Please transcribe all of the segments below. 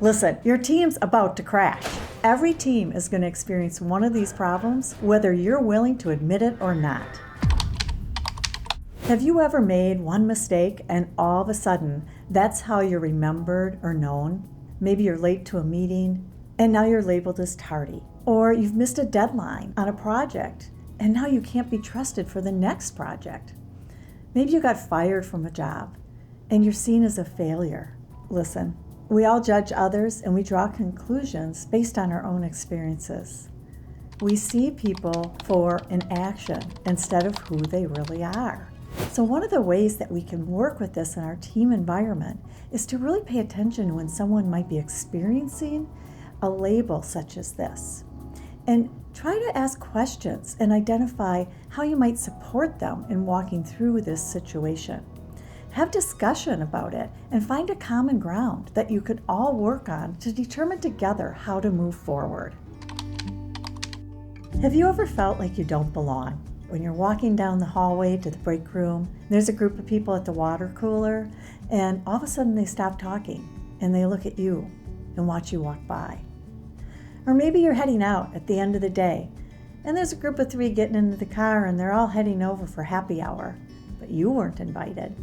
Listen, your team's about to crash. Every team is going to experience one of these problems, whether you're willing to admit it or not. Have you ever made one mistake and all of a sudden that's how you're remembered or known? Maybe you're late to a meeting and now you're labeled as tardy. Or you've missed a deadline on a project and now you can't be trusted for the next project. Maybe you got fired from a job and you're seen as a failure. Listen, we all judge others and we draw conclusions based on our own experiences. We see people for an action instead of who they really are. So one of the ways that we can work with this in our team environment is to really pay attention when someone might be experiencing a label such as this. And try to ask questions and identify how you might support them in walking through this situation. Have discussion about it and find a common ground that you could all work on to determine together how to move forward. Have you ever felt like you don't belong? When you're walking down the hallway to the break room, there's a group of people at the water cooler, and all of a sudden they stop talking and they look at you and watch you walk by. Or maybe you're heading out at the end of the day, and there's a group of 3 getting into the car and they're all heading over for happy hour, but you weren't invited.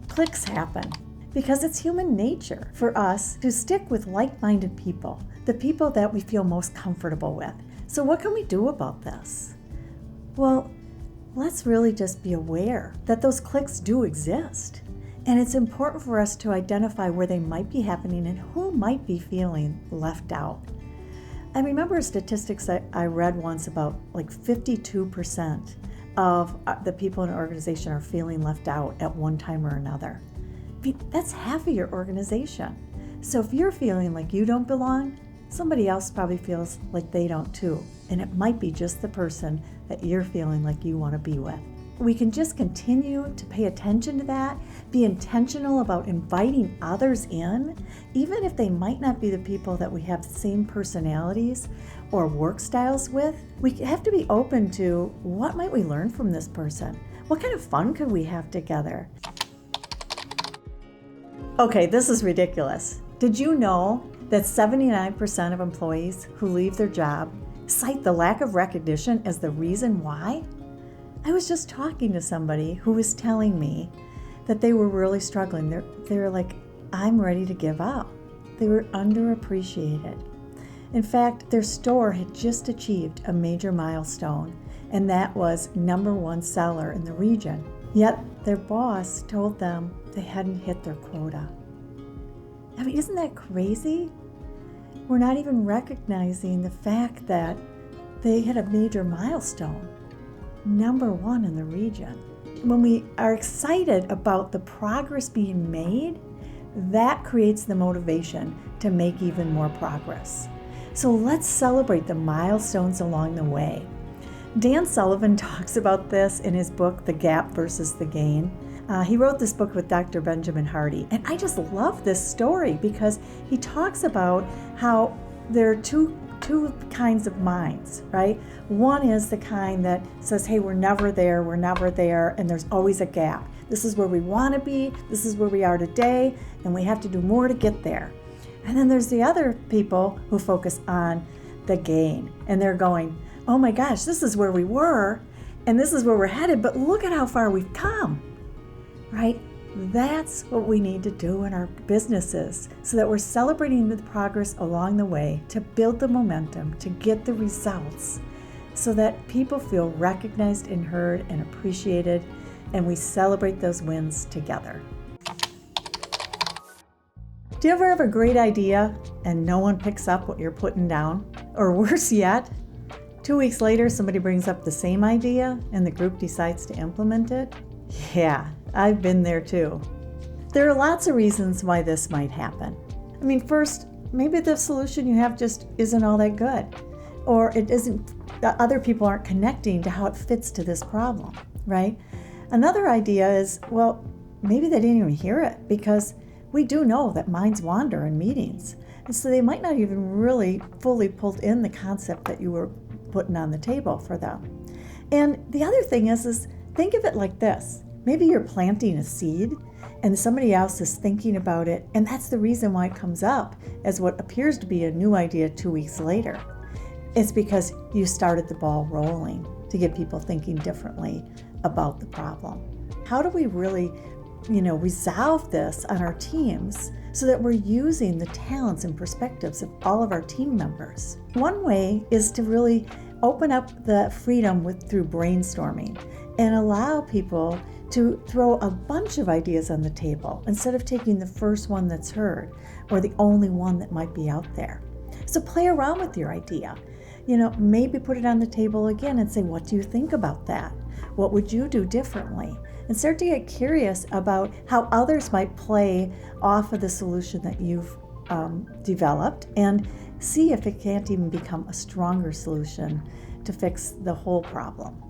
Cliques happen because it's human nature for us to stick with like-minded people, the people that we feel most comfortable with. So what can we do about this? Well, let's really just be aware that those cliques do exist. And it's important for us to identify where they might be happening and who might be feeling left out. I remember statistics that I read once about like 52% of the people in an organization are feeling left out at one time or another. That's half of your organization. So if you're feeling like you don't belong, somebody else probably feels like they don't too. And it might be just the person that you're feeling like you want to be with. We can just continue to pay attention to that, be intentional about inviting others in, even if they might not be the people that we have the same personalities or work styles with. We have to be open to what might we learn from this person? What kind of fun could we have together? Okay, this is ridiculous. Did you know that 79% of employees who leave their job cite the lack of recognition as the reason why? I was just talking to somebody who was telling me that they were really struggling. They were like, I'm ready to give up. They were underappreciated. In fact, their store had just achieved a major milestone, and that was #1 seller in the region. Yet their boss told them they hadn't hit their quota. I mean, isn't that crazy? We're not even recognizing the fact that they hit a major milestone, #1 in the region. When we are excited about the progress being made, that creates the motivation to make even more progress. So let's celebrate the milestones along the way. Dan Sullivan talks about this in his book, The Gap versus the Gain. He wrote this book with Dr. Benjamin Hardy, and I just love this story because he talks about how there are two kinds of minds, right? One is the kind that says, hey, we're never there, and there's always a gap. This is where we want to be, this is where we are today, and we have to do more to get there. And then there's the other people who focus on the gain, and they're going, oh my gosh, this is where we were, and this is where we're headed, but look at how far we've come, right? That's what we need to do in our businesses so that we're celebrating the progress along the way to build the momentum, to get the results so that people feel recognized and heard and appreciated, and we celebrate those wins together. Do you ever have a great idea and no one picks up what you're putting down? Or worse yet, 2 weeks later, somebody brings up the same idea and the group decides to implement it? Yeah, I've been there too. There are lots of reasons why this might happen. I mean, first, maybe the solution you have just isn't all that good, or it isn't, other people aren't connecting to how it fits to this problem, right? Another idea is, well, maybe they didn't even hear it because we do know that minds wander in meetings. And so they might not even really fully pulled in the concept that you were putting on the table for them. And the other thing is think of it like this. Maybe you're planting a seed and somebody else is thinking about it, and that's the reason why it comes up as what appears to be a new idea 2 weeks later. It's because you started the ball rolling to get people thinking differently about the problem. How do we really, resolve this on our teams so that we're using the talents and perspectives of all of our team members? One way is to really open up the freedom through brainstorming and allow people to throw a bunch of ideas on the table instead of taking the first one that's heard or the only one that might be out there. So play around with your idea. Maybe put it on the table again and say, what do you think about that? What would you do differently? And start to get curious about how others might play off of the solution that you've developed, and see if it can't even become a stronger solution to fix the whole problem.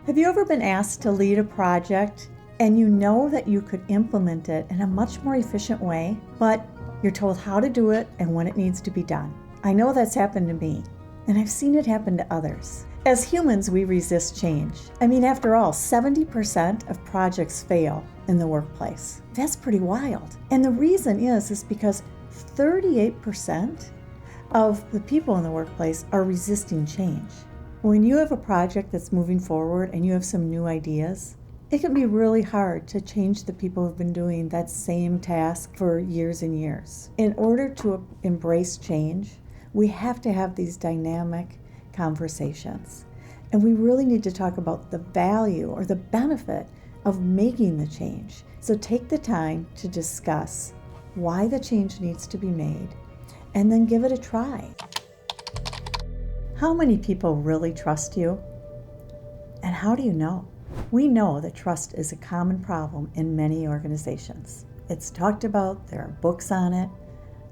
Have you ever been asked to lead a project and you know that you could implement it in a much more efficient way, but you're told how to do it and when it needs to be done? I know that's happened to me, and I've seen it happen to others. As humans, we resist change. After all, 70% of projects fail in the workplace. That's pretty wild. And the reason is because 38% of the people in the workplace are resisting change. When you have a project that's moving forward and you have some new ideas, it can be really hard to change the people who've been doing that same task for years and years. In order to embrace change, we have to have these dynamic conversations. And we really need to talk about the value or the benefit of making the change. So take the time to discuss why the change needs to be made, and then give it a try. How many people really trust you? And how do you know? We know that trust is a common problem in many organizations. It's talked about, there are books on it.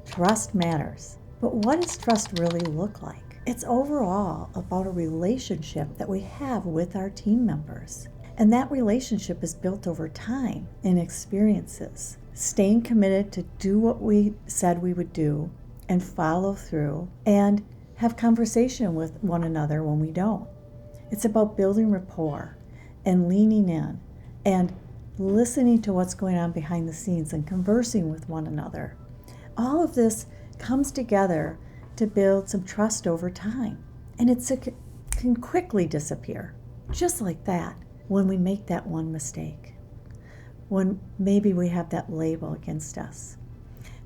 Trust matters. But what does trust really look like? It's overall about a relationship that we have with our team members. And that relationship is built over time and experiences. Staying committed to do what we said we would do and follow through and have conversation with one another when we don't. It's about building rapport and leaning in and listening to what's going on behind the scenes and conversing with one another. All of this comes together to build some trust over time. And it can quickly disappear, just like that, when we make that one mistake, when maybe we have that label against us.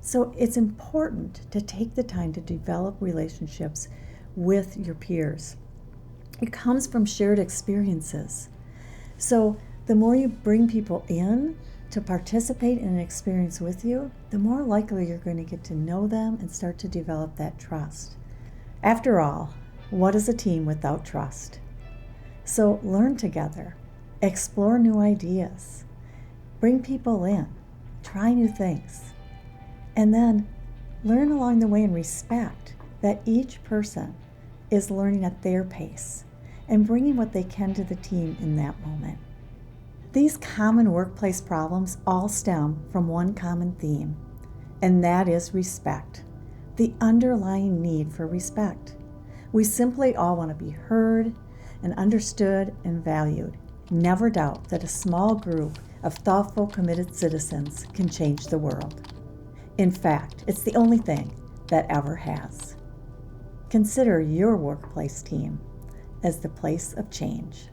So it's important to take the time to develop relationships with your peers. It comes from shared experiences. So the more you bring people in to participate in an experience with you, the more likely you're going to get to know them and start to develop that trust. After all, what is a team without trust? So learn together, explore new ideas, bring people in, try new things, and then learn along the way and respect that each person is learning at their pace and bringing what they can to the team in that moment. These common workplace problems all stem from one common theme, and that is respect, the underlying need for respect. We simply all want to be heard and understood and valued. Never doubt that a small group of thoughtful, committed citizens can change the world. In fact, it's the only thing that ever has. Consider your workplace team as the place of change.